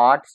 8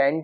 10